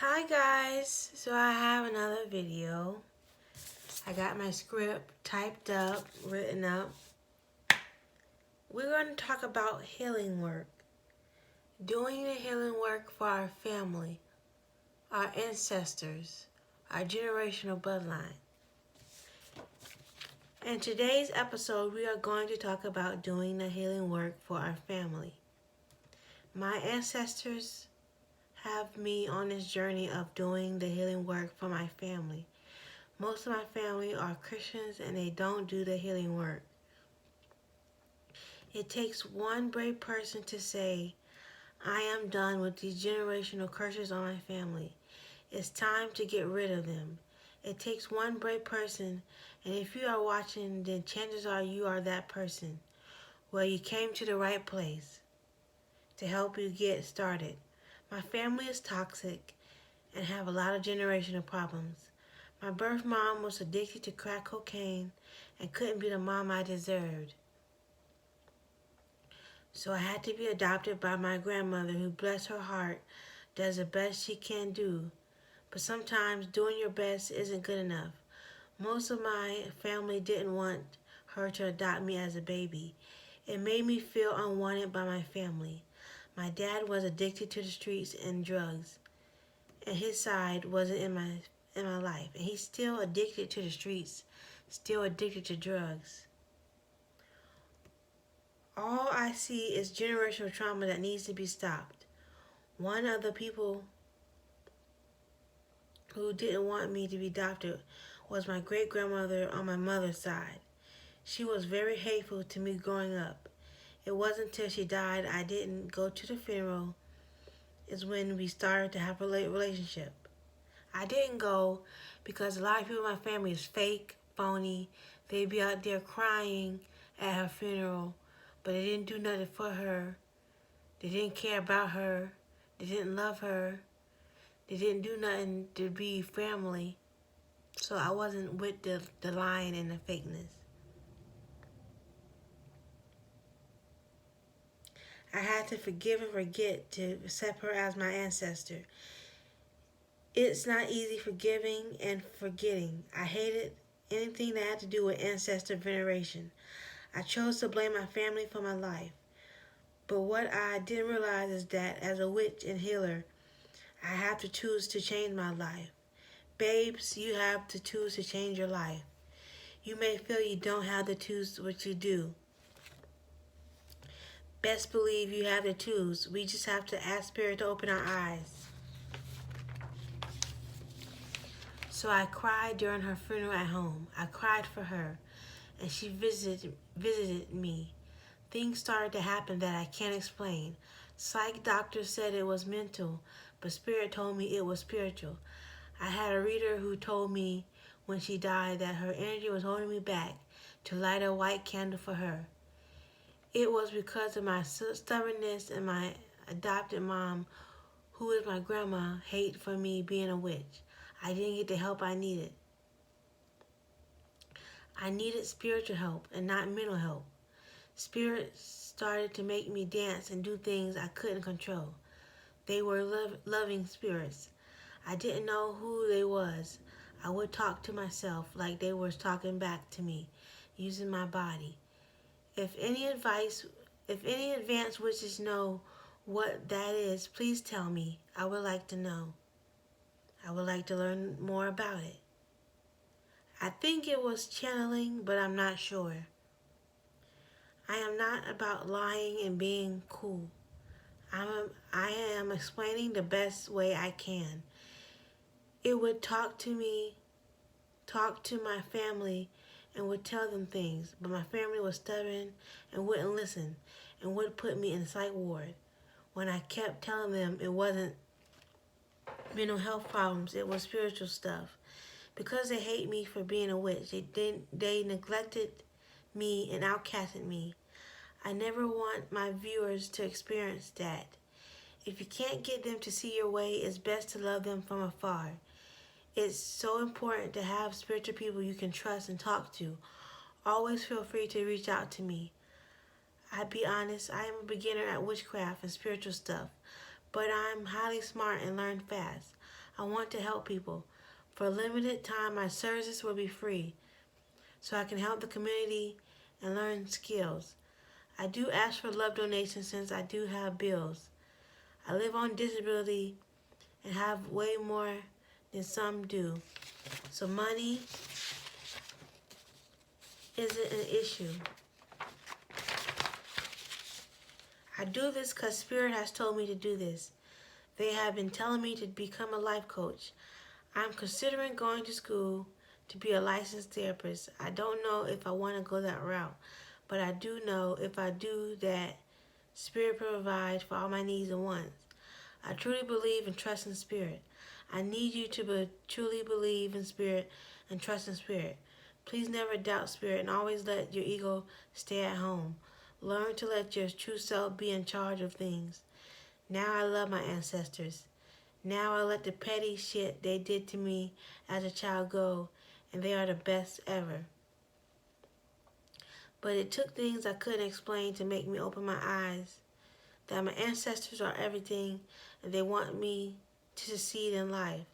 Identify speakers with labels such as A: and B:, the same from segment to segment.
A: Hi guys, so I have another video. I got my script typed up, written up. We're going to talk about healing work. Doing the healing work for our family, our ancestors, our generational bloodline. In today's episode, we are going to talk about doing the healing work for our family. My ancestors have me on this journey of doing the healing work for my family. Most of my family are Christians and they don't do the healing work. It takes one brave person to say, I am done with these generational curses on my family. It's time to get rid of them. It takes one brave person, and if you are watching, then chances are you are that person. Well, you came to the right place to help you get started. My family is toxic and have a lot of generational problems. My birth mom was addicted to crack cocaine and couldn't be the mom I deserved. So I had to be adopted by my grandmother who, bless her heart, does the best she can do. But sometimes doing your best isn't good enough. Most of my family didn't want her to adopt me as a baby. It made me feel unwanted by my family. My dad was addicted to the streets and drugs, and his side wasn't in my life. And he's still addicted to the streets, still addicted to drugs. All I see is generational trauma that needs to be stopped. One of the people who didn't want me to be adopted was my great-grandmother on my mother's side. She was very hateful to me growing up. It wasn't until she died I didn't go to the funeral is when we started to have a relationship. I didn't go because a lot of people in my family is fake, phony. They'd be out there crying at her funeral, but they didn't do nothing for her. They didn't care about her. They didn't love her. They didn't do nothing to be family. So I wasn't with the lying and the fakeness. I had to forgive and forget to accept her as my ancestor. It's not easy forgiving and forgetting. I hated anything that had to do with ancestor veneration. I chose to blame my family for my life. But what I didn't realize is that as a witch and healer, I have to choose to change my life. Babes, you have to choose to change your life. You may feel you don't have to choose what you do. Best believe you have to choose. We just have to ask Spirit to open our eyes. So I cried during her funeral at home. I cried for her, and she visited me. Things started to happen that I can't explain. Psych doctors said it was mental, but Spirit told me it was spiritual. I had a reader who told me when she died that her energy was holding me back to light a white candle for her. It was because of my stubbornness and my adopted mom, who is my grandma, hate for me being a witch. I didn't get the help I needed. I needed spiritual help and not mental help. Spirit started to make me dance and do things I couldn't control. They were loving spirits. I didn't know who they was. I would talk to myself like they were talking back to me, using my body. If any advanced witches know what that is, please tell me. I would like to know. I would like to learn more about it. I think it was channeling, but I'm not sure. I am not about lying and being cool. I am explaining the best way I can. It would talk to me, talk to my family, and would tell them things, but my family was stubborn and wouldn't listen and would put me in the psych ward. When I kept telling them it wasn't mental health problems, it was spiritual stuff. Because they hate me for being a witch, they neglected me and outcasted me. I never want my viewers to experience that. If you can't get them to see your way, it's best to love them from afar. It's so important to have spiritual people you can trust and talk to. Always feel free to reach out to me. I'll be honest, I am a beginner at witchcraft and spiritual stuff, but I'm highly smart and learn fast. I want to help people. For a limited time, my services will be free, so I can help the community and learn skills. I do ask for love donations since I do have bills. I live on disability and have way more than some do, so money isn't an issue. I do this because Spirit has told me to do this. They have been telling me to become a life coach. I'm considering going to school to be a licensed therapist. I don't know if I want to go that route, but I do know if I do that, Spirit provides for all my needs and wants. I truly believe and trust in Spirit. I need you to truly believe in Spirit and trust in Spirit. Please never doubt Spirit and always let your ego stay at home. Learn to let your true self be in charge of things. Now I love my ancestors. Now I let the petty shit they did to me as a child go, and they are the best ever. But it took things I couldn't explain to make me open my eyes that my ancestors are everything, and they want me to succeed in life.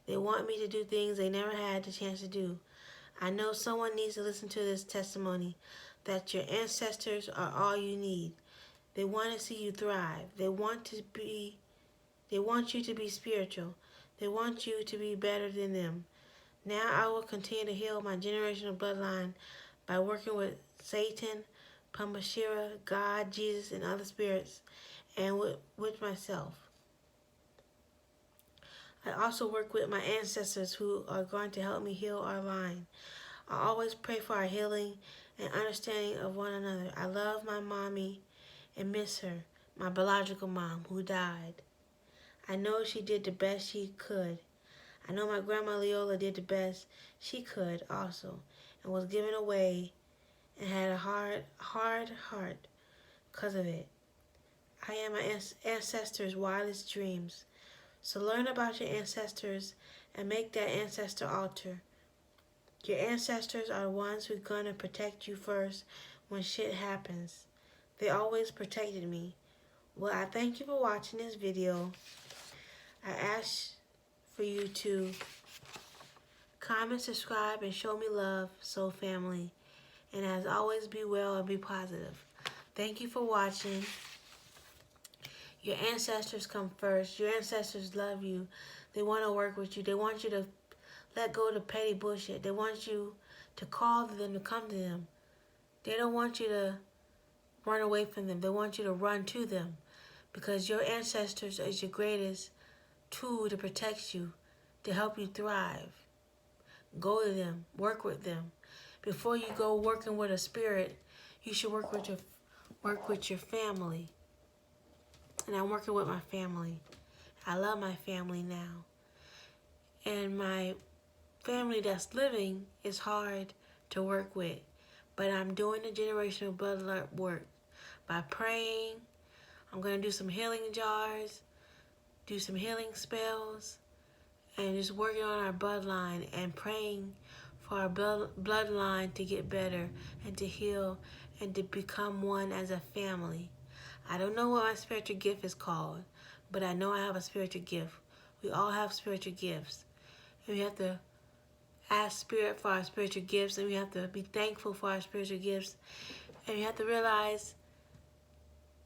A: They want me to do things they never had the chance to do. I know someone needs to listen to this testimony that your ancestors are all you need. They want to see you thrive. They want you to be spiritual. They want you to be better than them. Now I will continue to heal my generational bloodline by working with Satan, Pamashira, God, Jesus, and other spirits, and with myself. I also work with my ancestors who are going to help me heal our line. I always pray for our healing and understanding of one another. I love my mommy and miss her, my biological mom who died. I know she did the best she could. I know my grandma Leola did the best she could also, and was given away and had a hard heart because of it. I am my ancestors' wildest dreams. So learn about your ancestors and make that ancestor altar. Your ancestors are the ones who are going to protect you first when shit happens. They always protected me. Well, I thank you for watching this video. I ask for you to comment, subscribe, and show me love, soul family. And as always, be well and be positive. Thank you for watching. Your ancestors come first. Your ancestors love you. They want to work with you. They want you to let go of the petty bullshit. They want you to call them, to come to them. They don't want you to run away from them. They want you to run to them, because your ancestors is your greatest tool to protect you, to help you thrive. Go to them. Work with them. Before you go working with a spirit, you should work with your family. And I'm working with my family. I love my family now. And my family that's living is hard to work with. But I'm doing the generational blood work by praying. I'm going to do some healing jars, do some healing spells, and just working on our bloodline and praying for our bloodline to get better and to heal and to become one as a family. I don't know what my spiritual gift is called, but I know I have a spiritual gift. We all have spiritual gifts. And we have to ask Spirit for our spiritual gifts, and we have to be thankful for our spiritual gifts. And you have to realize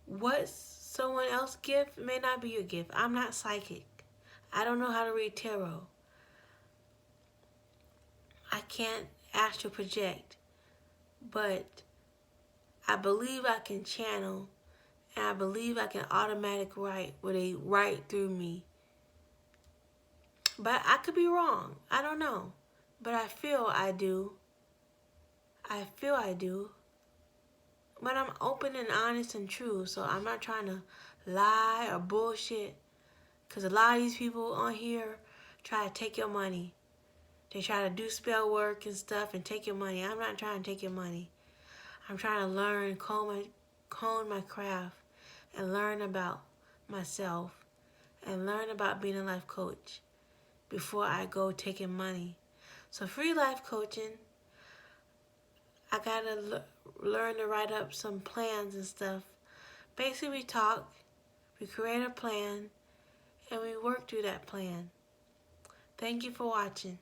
A: what someone else's gift may not be your gift. I'm not psychic. I don't know how to read tarot. I can't astral project. But I believe I can channel, and I believe I can automatic write where they write through me. But I could be wrong. I don't know. But I feel I do. I feel I do. But I'm open and honest and true, so I'm not trying to lie or bullshit. Because a lot of these people on here try to take your money. They try to do spell work and stuff and take your money. I'm not trying to take your money. I'm trying to learn, hone my craft, and learn about myself, and learn about being a life coach before I go taking money. So free life coaching, I gotta learn to write up some plans and stuff. Basically, we talk, we create a plan, and we work through that plan. Thank you for watching.